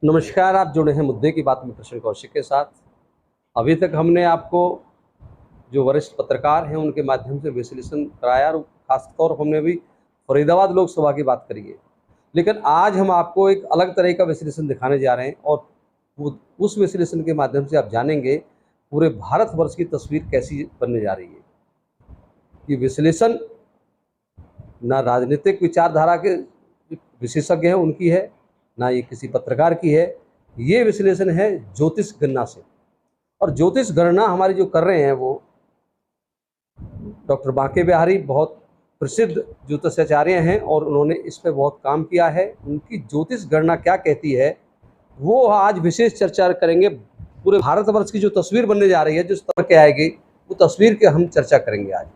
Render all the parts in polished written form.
नमस्कार, आप जुड़े हैं मुद्दे की बात में प्रश्न कौशिक के साथ। अभी तक हमने आपको जो वरिष्ठ पत्रकार हैं उनके माध्यम से विश्लेषण कराया और खास तौर पर हमने भी फरीदाबाद लोकसभा की बात करी है। लेकिन आज हम आपको एक अलग तरह का विश्लेषण दिखाने जा रहे हैं और उस विश्लेषण के माध्यम से आप जानेंगे पूरे भारतवर्ष की तस्वीर कैसी बनने जा रही है। ये विश्लेषण ना राजनीतिक विचारधारा के विशेषज्ञ हैं उनकी है, ना ये किसी पत्रकार की है। ये विश्लेषण है ज्योतिष गणना से, और ज्योतिष गणना हमारी जो कर रहे हैं वो डॉक्टर बांके बिहारी बहुत प्रसिद्ध ज्योतिषाचार्य हैं और उन्होंने इस पर बहुत काम किया है। उनकी ज्योतिष गणना क्या कहती है वो आज विशेष चर्चा करेंगे। पूरे भारतवर्ष की जो तस्वीर बनने जा रही है, जो स्तर के आएगी, वो तस्वीर की हम चर्चा करेंगे आज।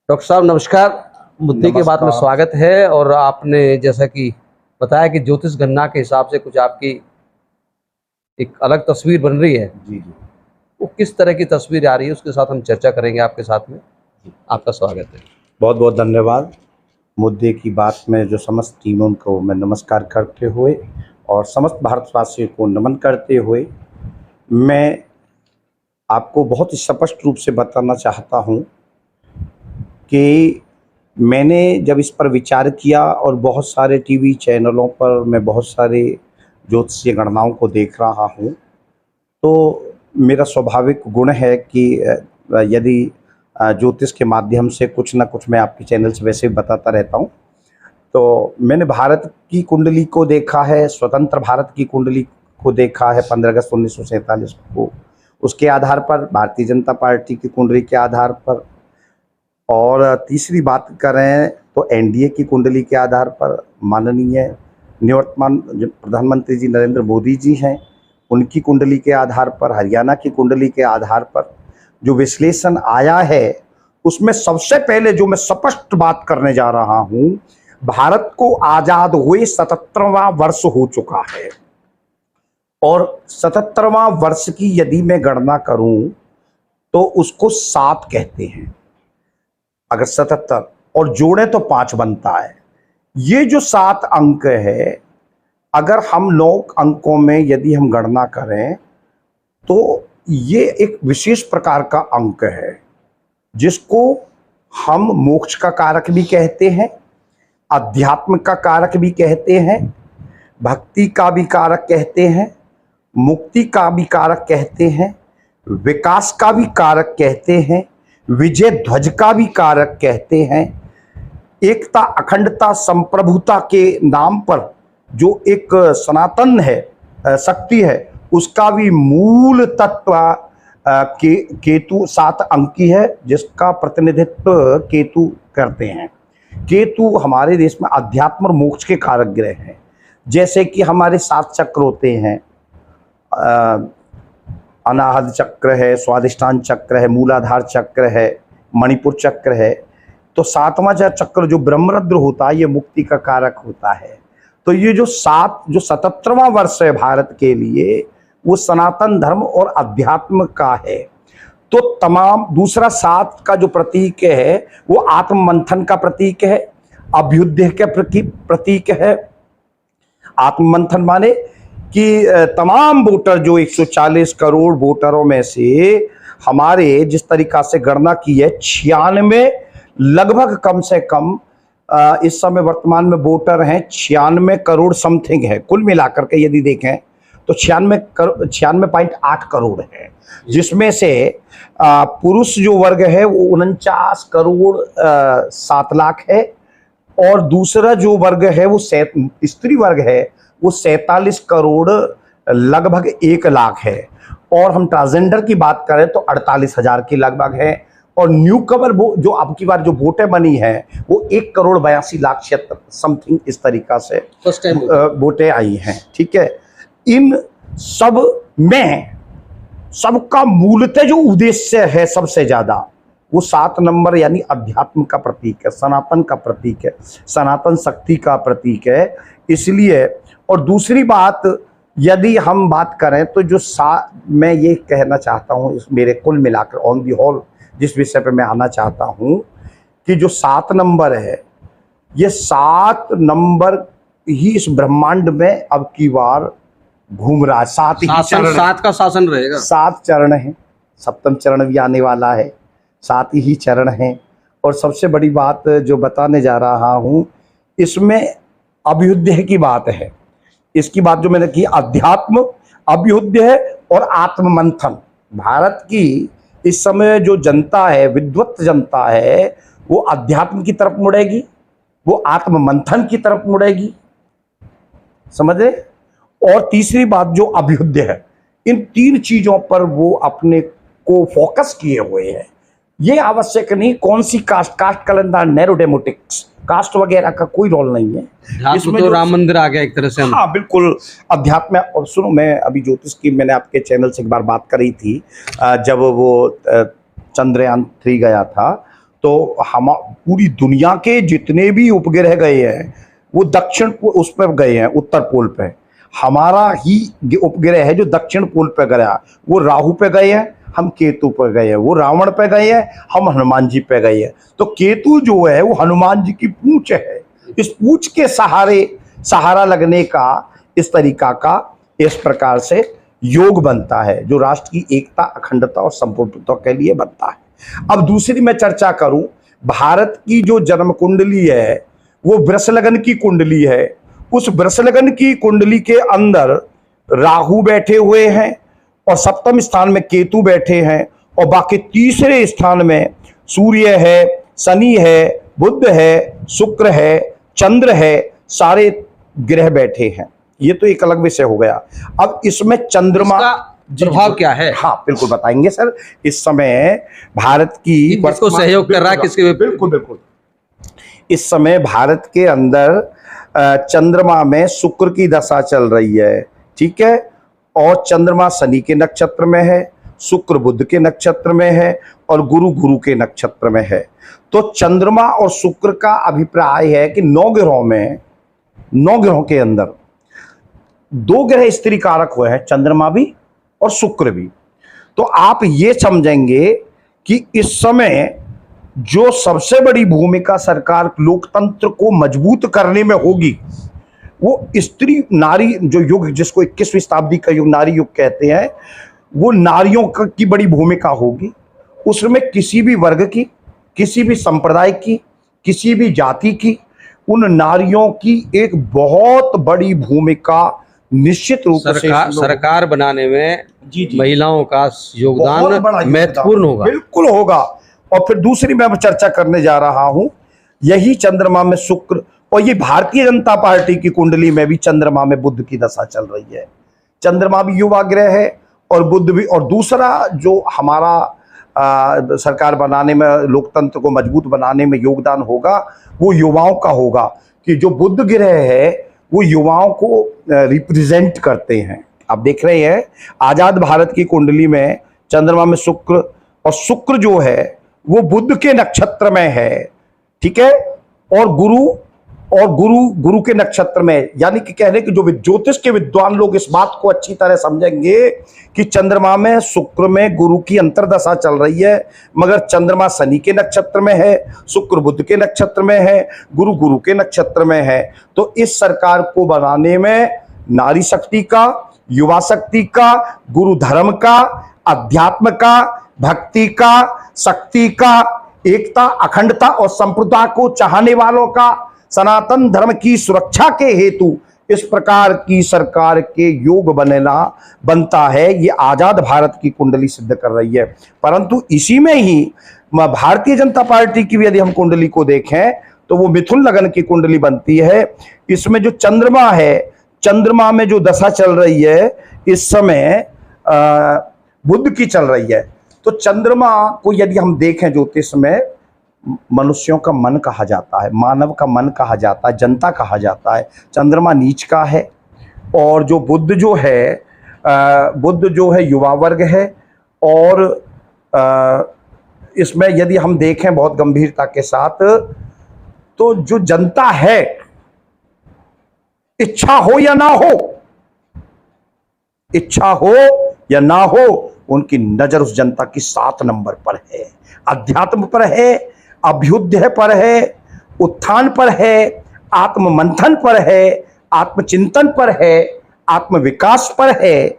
डॉक्टर साहब नमस्कार, मुद्दे के बाद में स्वागत है। और आपने जैसा कि बताया कि ज्योतिष गणना के हिसाब से कुछ आपकी एक अलग तस्वीर बन रही है। जी। वो किस तरह की तस्वीर आ रही है उसके साथ हम चर्चा करेंगे आपके साथ में। आपका स्वागत है। बहुत बहुत धन्यवाद। मुद्दे की बात में जो समस्त टीमों को मैं नमस्कार करते हुए और समस्त भारतवासियों को नमन करते हुए मैं आपको बहुत ही स्पष्ट रूप से बताना चाहता हूं कि मैंने जब इस पर विचार किया और बहुत सारे टीवी चैनलों पर मैं बहुत सारे ज्योतिषीय गणनाओं को देख रहा हूं, तो मेरा स्वाभाविक गुण है कि यदि ज्योतिष के माध्यम से कुछ ना कुछ मैं आपके चैनल से वैसे भी बताता रहता हूं। तो मैंने भारत की कुंडली को देखा है, स्वतंत्र भारत की कुंडली को देखा है 15 अगस्त 1947 को, उसके आधार पर भारतीय जनता पार्टी की कुंडली के आधार पर, और तीसरी बात करें तो एनडीए की कुंडली के आधार पर माननीय निवर्तमान प्रधानमंत्री जी नरेंद्र मोदी जी हैं, उनकी कुंडली के आधार पर, हरियाणा की कुंडली के आधार पर जो विश्लेषण आया है, उसमें सबसे पहले जो मैं स्पष्ट बात करने जा रहा हूं, भारत को आजाद हुए 77वां वर्ष हो चुका है और 77वां वर्ष की यदि मैं गणना करूं तो उसको 7 कहते हैं। अगर 77 और जोड़े तो 5 बनता है। ये जो 7 अंक है, अगर हम 9 अंकों में यदि हम गणना करें तो ये एक विशेष प्रकार का अंक है जिसको हम मोक्ष का कारक भी कहते हैं, अध्यात्म का कारक भी कहते हैं, भक्ति का भी कारक कहते हैं, मुक्ति का भी कारक कहते हैं, विकास का भी कारक कहते हैं, विजय ध्वज का भी कारक कहते हैं, एकता अखंडता संप्रभुता के नाम पर जो एक सनातन है, शक्ति है, उसका भी मूल तत्व केतु 7 अंकी है जिसका प्रतिनिधित्व केतु करते हैं। केतु हमारे देश में अध्यात्म और मोक्ष के कारक ग्रह हैं। जैसे कि हमारे 7 चक्र होते हैं, अनाहत चक्र है, स्वादिष्ठान चक्र है, मूलाधार चक्र है, मणिपुर चक्र है। तो 7वां चक्र जो ब्रह्मरंध्र होता है, ये मुक्ति का कारक होता है। तो ये जो 77वां वर्ष है भारत के लिए, वो सनातन धर्म और अध्यात्म का है। तो तमाम दूसरा 7 का जो प्रतीक है वो आत्म मंथन का प्रतीक है, अभ्युदय का प्रतीक है। आत्म मंथन माने कि तमाम वोटर जो 140 करोड़ वोटरों में से हमारे जिस तरीका से गणना की है 96 लगभग कम से कम इस समय वर्तमान में वोटर हैं 96 करोड़ समथिंग है। कुल मिलाकर के यदि देखें तो 96.8 करोड़ है, जिसमें से पुरुष जो वर्ग है वो 49 करोड़ 7 लाख है, और दूसरा जो वर्ग है वो स्त्री वर्ग है वो 47 करोड़ लगभग 1 लाख है। और हम ट्रांसजेंडर की बात करें तो 48,000 की लगभग है। और न्यू कमर जो अब की बार जो वोटें बनी है वो 1 करोड़ 82 लाख समथिंग इस तरीका से वोटें आई हैं। ठीक है, इन सब में सबका मूलतः जो उद्देश्य है सबसे ज्यादा वो 7 नंबर यानी अध्यात्म का प्रतीक है, सनातन का प्रतीक है, सनातन शक्ति का प्रतीक है। इसलिए और दूसरी बात यदि हम बात करें तो जो मैं ये कहना चाहता हूँ इस मेरे कुल मिलाकर ऑन दी होल जिस विषय पे मैं आना चाहता हूँ कि जो 7 नंबर है, ये 7 नंबर ही इस ब्रह्मांड में अब की बार घूम रहा है। सात ही चरण, सात का शासन रहेगा। 7 चरण हैं, सप्तम चरण भी आने वाला है, 7 ही चरण हैं। और सबसे बड़ी बात जो बताने जा रहा हूँ, इसमें अभ्युदय की बात है। इसकी बात जो मैंने की, अध्यात्म, अभ्युदय और आत्म मंथन। भारत की इस समय जो जनता है, विद्वत जनता है, वो अध्यात्म की तरफ मुड़ेगी, वो आत्म मंथन की तरफ मुड़ेगी, समझे। और तीसरी बात जो अभ्युदय है, इन 3 चीजों पर वो अपने को फोकस किए हुए हैं। ये आवश्यक नहीं कौन सी कास्ट कैलेंडर, नैरो डेमोटिक्स, कास्ट वगैरह का कोई रोल नहीं है इसमें। तो राम मंदिर आ गया एक तरह से। हाँ बिल्कुल, अध्यात्म। और सुनो, मैं अभी ज्योतिष की मैंने आपके चैनल से एक बार बात करी थी, जब वो चंद्रयान 3 गया था, तो हम पूरी दुनिया के जितने भी उपग्रह गए हैं वो दक्षिण उस पर गए हैं, उत्तर पोल पे। हमारा ही उपग्रह है जो दक्षिण पोल पे गया, वो राहु पे गए हैं, हम केतु पे गए हैं। वो रावण पे गए हैं, हम हनुमान जी पे गए हैं। तो केतु जो है वो हनुमान जी की पूंछ है। इस पूंछ के सहारा लगने का इस तरीका का इस प्रकार से योग बनता है, जो राष्ट्र की एकता, अखंडता और संपूर्णता के लिए बनता है। अब दूसरी मैं चर्चा करूं, भारत की जो जन्म कुंडली है वो वृषलग्न की कुंडली है। उस वृषलग्न की कुंडली के अंदर राहु बैठे हुए हैं और सप्तम स्थान में केतु बैठे हैं, और बाकी तीसरे स्थान में सूर्य है, शनि है, बुध है, शुक्र है, चंद्र है, सारे ग्रह बैठे हैं। ये तो एक अलग विषय हो गया। अब इसमें चंद्रमा प्रभाव क्या है? हाँ बिल्कुल बताएंगे सर। इस समय भारत की किसको सहयोग कर रहा है, किसके? बिल्कुल बिल्कुल। इस समय भारत के अंदर चंद्रमा में शुक्र की दशा चल रही है, ठीक है। और चंद्रमा शनि के नक्षत्र में है, शुक्र बुध के नक्षत्र में है, और गुरु के नक्षत्र में है। तो चंद्रमा और शुक्र का अभिप्राय है कि 9 ग्रहों के अंदर 2 ग्रह स्त्री कारक हुए हैं, चंद्रमा भी और शुक्र भी। तो आप ये समझेंगे कि इस समय जो सबसे बड़ी भूमिका सरकार लोकतंत्र को मजबूत करने में होगी, वो स्त्री नारी जो युग, जिसको 21वीं शताब्दी का युग, नारी युग कहते हैं, वो नारियों की बड़ी भूमिका होगी। उसमें किसी भी वर्ग की, किसी भी संप्रदाय की, किसी भी जाति की, उन नारियों की एक बहुत बड़ी भूमिका निश्चित रूप से सरकार बनाने में महिलाओं का योगदान महत्वपूर्ण होगा, बिल्कुल होगा। और फिर दूसरी मैं चर्चा करने जा रहा हूं, यही चंद्रमा में शुक्र, और ये भारतीय जनता पार्टी की कुंडली में भी चंद्रमा में बुध की दशा चल रही है। चंद्रमा भी युवा ग्रह है और बुध भी। और दूसरा जो हमारा सरकार बनाने में, लोकतंत्र को मजबूत बनाने में योगदान होगा, वो युवाओं का होगा, कि जो बुध ग्रह है वो युवाओं को रिप्रेजेंट करते हैं। आप देख रहे हैं आजाद भारत की कुंडली में चंद्रमा में शुक्र, और शुक्र जो है वो बुध के नक्षत्र में है, ठीक है। और गुरु के नक्षत्र में, यानी कि कहने कि जो ज्योतिष के विद्वान लोग इस बात को अच्छी तरह समझेंगे कि चंद्रमा में शुक्र में गुरु की अंतर्दशा चल रही है, मगर चंद्रमा शनि के नक्षत्र में है, शुक्र बुध के नक्षत्र में है, गुरु के नक्षत्र में है। तो इस सरकार को बनाने में नारी शक्ति का, युवा शक्ति का, गुरु धर्म का, अध्यात्म का, भक्ति का, शक्ति का, एकता, अखंडता और संप्रदाय को चाहने वालों का, सनातन धर्म की सुरक्षा के हेतु इस प्रकार की सरकार के योग बनता है। ये आजाद भारत की कुंडली सिद्ध कर रही है। परंतु इसी में ही भारतीय जनता पार्टी की भी यदि हम कुंडली को देखें तो वो मिथुन लगन की कुंडली बनती है। इसमें जो चंद्रमा है, चंद्रमा में जो दशा चल रही है इस समय बुध की चल रही है। तो चंद्रमा को यदि हम देखें ज्योतिष में, मनुष्यों का मन कहा जाता है, मानव का मन कहा जाता है, जनता कहा जाता है। चंद्रमा नीच का है, और जो बुध जो है युवा वर्ग है। और इसमें यदि हम देखें बहुत गंभीरता के साथ, तो जो जनता है, इच्छा हो या ना हो, उनकी नजर उस जनता की 7 नंबर पर है, अध्यात्म पर है, अभ्युदय पर है, उत्थान पर है, आत्म मंथन पर है, आत्मचिंतन पर है, आत्मविकास पर है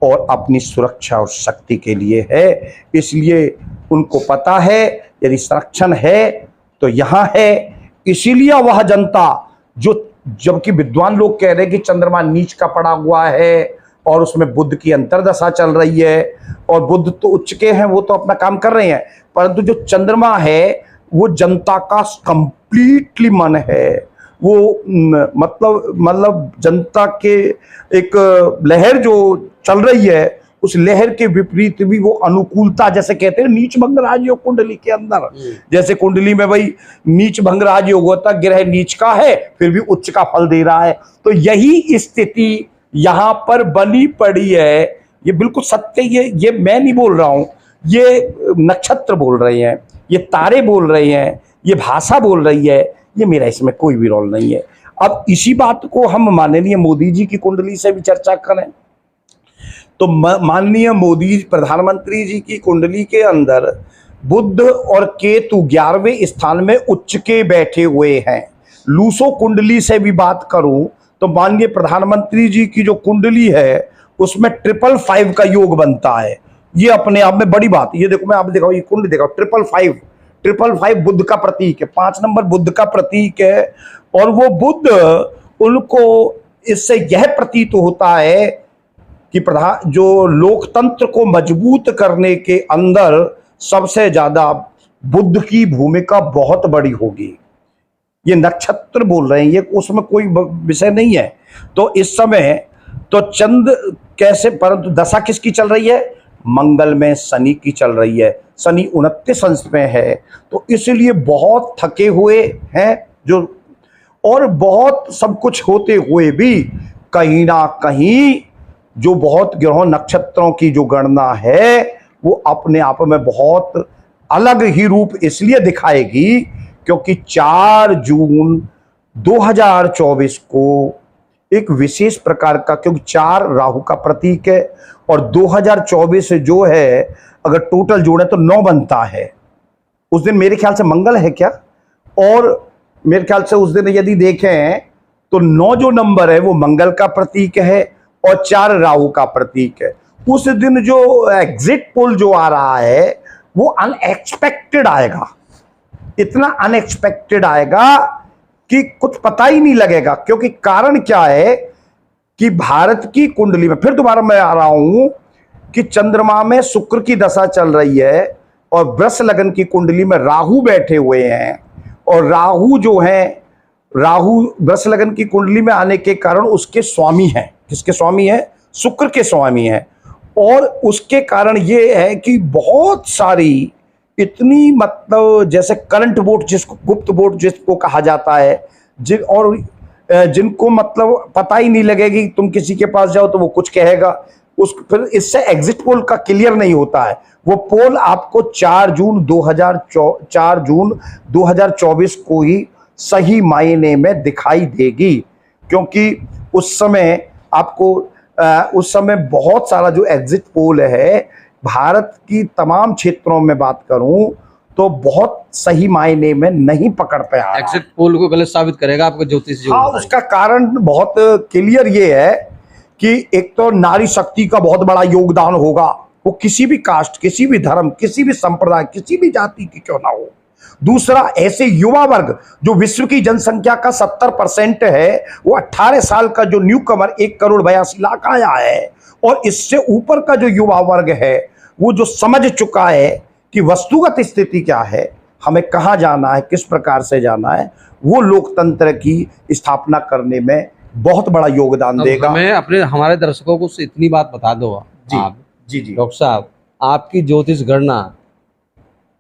और अपनी सुरक्षा और शक्ति के लिए है। इसलिए उनको पता है यदि संरक्षण है तो यहां है। इसीलिए वह जनता जो, जबकि विद्वान लोग कह रहे हैं कि चंद्रमा नीच का पड़ा हुआ है और उसमें बुध की अंतर्दशा चल रही है और बुध तो उच्च के हैं, वो तो अपना काम कर रहे हैं, परंतु जो चंद्रमा है वो जनता का कंप्लीटली मन है। वो मतलब जनता के एक लहर जो चल रही है, उस लहर के विपरीत भी वो अनुकूलता, जैसे कहते हैं नीच भंग राजयोग कुंडली के अंदर, जैसे कुंडली में भाई नीच भंग राजयोग होता, ग्रह नीच का है फिर भी उच्च का फल दे रहा है। तो यही स्थिति यहां पर बनी पड़ी है। ये बिल्कुल सत्य, ये मैं नहीं बोल रहा हूं, ये नक्षत्र बोल रहे हैं, ये तारे बोल रहे हैं, ये भाषा बोल रही है, ये मेरा इसमें कोई भी रोल नहीं है। अब इसी बात को हम माननीय मोदी जी की कुंडली से भी चर्चा करें तो माननीय मोदी प्रधानमंत्री जी की कुंडली के अंदर बुध और केतु 11वें स्थान में उच्च के बैठे हुए हैं। लूसो कुंडली से भी बात करूं तो माननीय प्रधानमंत्री जी की जो कुंडली है उसमें 555 का योग बनता है। ये अपने आप में बड़ी बात। ये देखो, मैं आप दिखाओ, ये कुंडली दिखाओ, 555 बुध का प्रतीक है, 5 नंबर बुध का प्रतीक है। और वो बुध, उनको इससे यह प्रतीत होता है कि जो लोकतंत्र को मजबूत करने के अंदर सबसे ज्यादा बुद्ध की भूमिका बहुत बड़ी होगी। ये नक्षत्र बोल रहे हैं, ये उसमें कोई विषय नहीं है। तो इस समय तो चंद कैसे, परंतु दशा किसकी चल रही है? मंगल में शनि की चल रही है। शनि 29 अंश में है, तो इसलिए बहुत थके हुए हैं जो, और बहुत सब कुछ होते हुए भी कहीं ना कहीं जो बहुत ग्रहों नक्षत्रों की जो गणना है वो अपने आप में बहुत अलग ही रूप इसलिए दिखाएगी क्योंकि 4 जून 2024 को एक विशेष प्रकार का, क्योंकि 4 राहु का प्रतीक है और 2024 जो है अगर टोटल जोड़े तो 9 बनता है। उस दिन मेरे ख्याल से मंगल है क्या, और मेरे ख्याल से उस दिन यदि देखें तो 9 जो नंबर है वो मंगल का प्रतीक है और 4 राहु का प्रतीक है। उस दिन जो एग्जिट पोल जो आ रहा है वो अनएक्सपेक्टेड आएगा, इतना अनएक्सपेक्टेड आएगा कि कुछ पता ही नहीं लगेगा। क्योंकि कारण क्या है कि भारत की कुंडली में, फिर दोबारा मैं आ रहा हूं कि चंद्रमा में शुक्र की दशा चल रही है और वृष लगन की कुंडली में राहु बैठे हुए हैं, और राहु जो है, राहु वृष लगन की कुंडली में आने के कारण उसके स्वामी हैं। किसके स्वामी हैं? शुक्र के स्वामी हैं। और उसके कारण ये है कि बहुत सारी इतनी, मतलब जैसे करंट वोट, जिसको गुप्त वोट जिसको कहा जाता है, जिनको मतलब पता ही नहीं लगेगी, तुम किसी के पास जाओ तो वो कुछ कहेगा, फिर इससे एग्जिट पोल का क्लियर नहीं होता है। वो पोल आपको 4 जून 2024 को ही सही मायने में दिखाई देगी, क्योंकि उस समय आपको उस समय बहुत सारा जो एग्जिट पोल है भारत की तमाम क्षेत्रों में बात करूं तो बहुत सही मायने में नहीं पकड़ पे आ रहा। एग्जिट पोल को गलत साबित करेगा आपका ज्योतिष। हाँ, उसका कारण बहुत क्लियर ये है कि एक तो नारी शक्ति का बहुत बड़ा योगदान होगा, वो किसी भी कास्ट, किसी भी धर्म, किसी भी संप्रदाय, किसी भी जाति की क्यों ना हो। दूसरा, ऐसे युवा वर्ग जो विश्व की जनसंख्या का 70% है, वो 18 साल का जो न्यू कमर 1,82,00,000 आया है, और इससे ऊपर का जो युवा वर्ग है वो जो समझ चुका है कि वस्तुगत स्थिति क्या है, हमें कहाँ जाना है, किस प्रकार से जाना है, वो लोकतंत्र की स्थापना करने में बहुत बड़ा योगदान देगा। मैं अपने हमारे दर्शकों को इतनी बात बता दो आप, जी डॉक्टर साहब, आपकी ज्योतिष गणना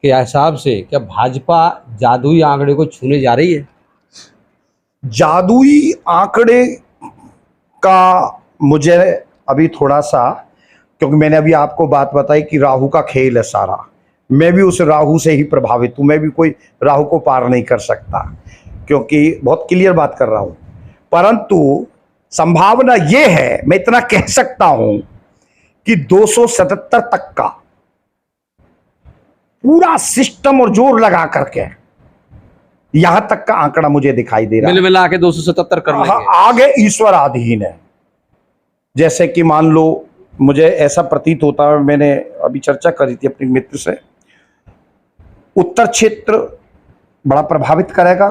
के हिसाब से क्या भाजपा जादुई आंकड़े को छूने जा रही है? जादुई आंकड़े का मुझे अभी थोड़ा सा, क्योंकि मैंने अभी आपको बात बताई कि राहु का खेल है सारा, मैं भी उस राहु से ही प्रभावित हूं, मैं भी कोई राहु को पार नहीं कर सकता, क्योंकि बहुत क्लियर बात कर रहा हूं। परंतु संभावना यह है, मैं इतना कह सकता हूं कि 277 तक का पूरा सिस्टम और जोर लगा करके यहां तक का आंकड़ा मुझे दिखाई दे रहा है। मिल मिला के 277 कर लेंगे। आगे ईश्वर अधीन है। जैसे कि मान लो, मुझे ऐसा प्रतीत होता है, मैंने अभी चर्चा करी थी अपने मित्र से, उत्तर क्षेत्र बड़ा प्रभावित करेगा,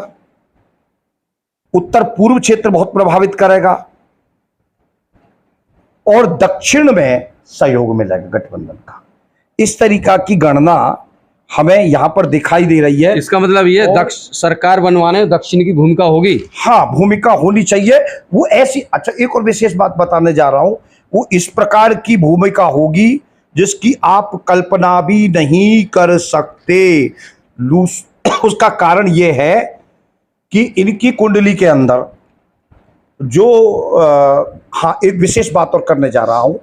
उत्तर पूर्व क्षेत्र बहुत प्रभावित करेगा, और दक्षिण में सहयोग मिलेगा गठबंधन का। इस तरीका की गणना हमें यहां पर दिखाई दे रही है। इसका मतलब ये सरकार बनवाने दक्षिण की भूमिका होगी। हाँ, भूमिका होनी चाहिए वो ऐसी। अच्छा, एक और विशेष बात बताने जा रहा हूं, वो इस प्रकार की भूमिका होगी जिसकी आप कल्पना भी नहीं कर सकते। उसका कारण यह है कि इनकी कुंडली के अंदर जो हाँ, एक विशेष बात और करने जा रहा हूं,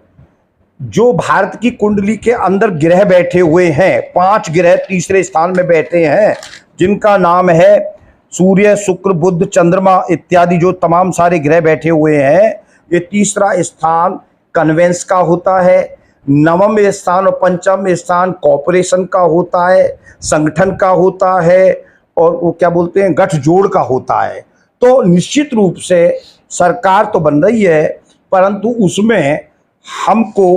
जो भारत की कुंडली के अंदर ग्रह बैठे हुए हैं, 5 ग्रह तीसरे स्थान में बैठे हैं, जिनका नाम है सूर्य, शुक्र, बुध, चंद्रमा इत्यादि, जो तमाम सारे ग्रह बैठे हुए हैं। ये तीसरा स्थान कन्वेंस का होता है, नवम स्थान और पंचम स्थान कॉर्पोरेशन का होता है, संगठन का होता है, और वो क्या बोलते हैं, गठजोड़ का होता है। तो निश्चित रूप से सरकार तो बन रही है, परंतु उसमें हमको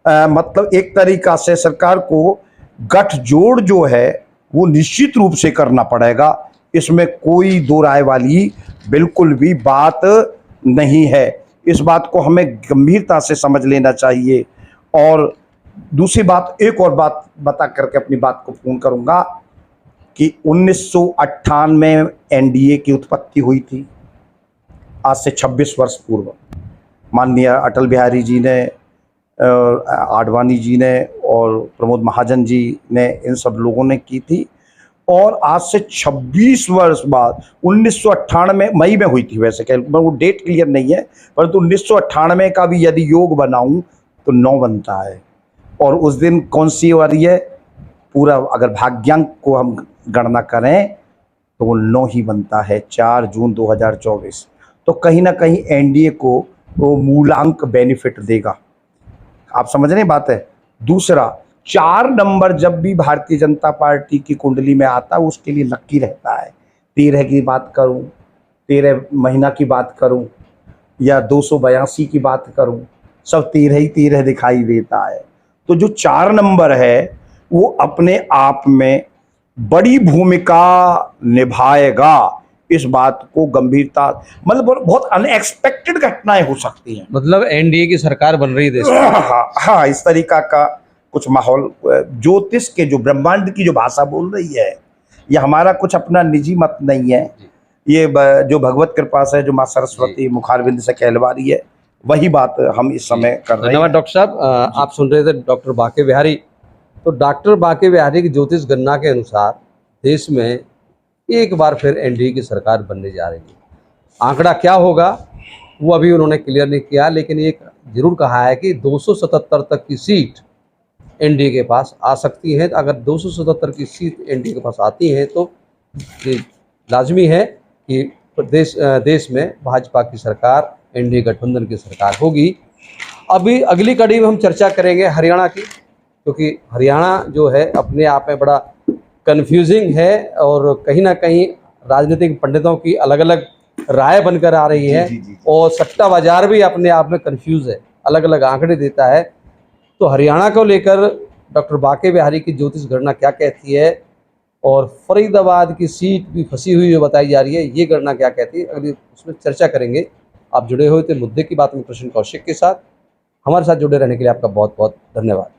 मतलब एक तरीका से सरकार को गठजोड़ जो है वो निश्चित रूप से करना पड़ेगा। इसमें कोई दो राय वाली बिल्कुल भी बात नहीं है। इस बात को हमें गंभीरता से समझ लेना चाहिए। और दूसरी बात, एक और बात बता करके अपनी बात को पूर्ण करूंगा कि 1998 में एनडीए की उत्पत्ति हुई थी, आज से 26 वर्ष पूर्व। माननीय अटल बिहारी जी ने, आडवाणी जी ने और प्रमोद महाजन जी ने, इन सब लोगों ने की थी। और आज से 26 वर्ष बाद 1998 मई में हुई थी। वैसे वो डेट क्लियर नहीं है, परंतु 1998 का भी यदि योग बनाऊं तो 9 बनता है। और उस दिन कौन सी वारी है, पूरा अगर भाग्यांक को हम गणना करें तो वो 9 ही बनता है, 4 जून 2024। तो कहीं ना कहीं एनडीए को वो मूलांक बेनिफिट देगा। आप समझ रहे बात है। दूसरा, 4 नंबर जब भी भारतीय जनता पार्टी की कुंडली में आता है उसके लिए लक्की रहता है। 13 की बात करूं, 13 महीना की बात करूं, या 282 की बात करूं, सब 13 ही 13 दिखाई देता है। तो जो 4 नंबर है वो अपने आप में बड़ी भूमिका निभाएगा। इस बात को गंभीरता, मतलब बहुत अनएक्सपेक्टेड घटनाएं हो सकती हैं। मतलब एनडीए की सरकार बन रही है देश में। हाँ, इस तरीका का कुछ माहौल, ज्योतिष के जो ब्रह्मांड की जो भाषा बोल रही है, ये हमारा कुछ अपना निजी मत नहीं है। ये जो भगवत कृपा से जो माँ सरस्वती मुखारबिंद से कहलवा रही है, वही बात हम इस समय कर रहे हैं। धन्यवाद डॉक्टर साहब। आप सुन रहे थे डॉक्टर बाके बिहारी। तो डॉक्टर बाके बिहारी की ज्योतिष गणना के अनुसार देश में एक बार फिर एनडीए की सरकार बनने जा रही है। आंकड़ा क्या होगा वो अभी उन्होंने क्लियर नहीं किया, लेकिन ये जरूर कहा है कि 277 तक की सीट एनडीए के पास आ सकती है। अगर 277 की सीट एनडीए के पास आती है तो ये लाजमी है कि देश में भाजपा की सरकार, एनडीए गठबंधन की सरकार होगी। अभी अगली कड़ी में हम चर्चा करेंगे हरियाणा की, क्योंकि हरियाणा जो है अपने आप में बड़ा कन्फ्यूजिंग है और कहीं ना कहीं राजनीतिक पंडितों की अलग अलग राय बनकर आ रही है। और सट्टा बाजार भी अपने आप में कन्फ्यूज है, अलग अलग आंकड़े देता है। तो हरियाणा को लेकर डॉक्टर बाके बिहारी की ज्योतिष गणना क्या कहती है, और फरीदाबाद की सीट भी फंसी हुई जो बताई जा रही है, ये गणना क्या कहती है, अगली उसमें चर्चा करेंगे। आप जुड़े हुए थे मुद्दे की बात में प्रश्न कौशिक के साथ। हमारे साथ जुड़े रहने के लिए आपका बहुत बहुत धन्यवाद।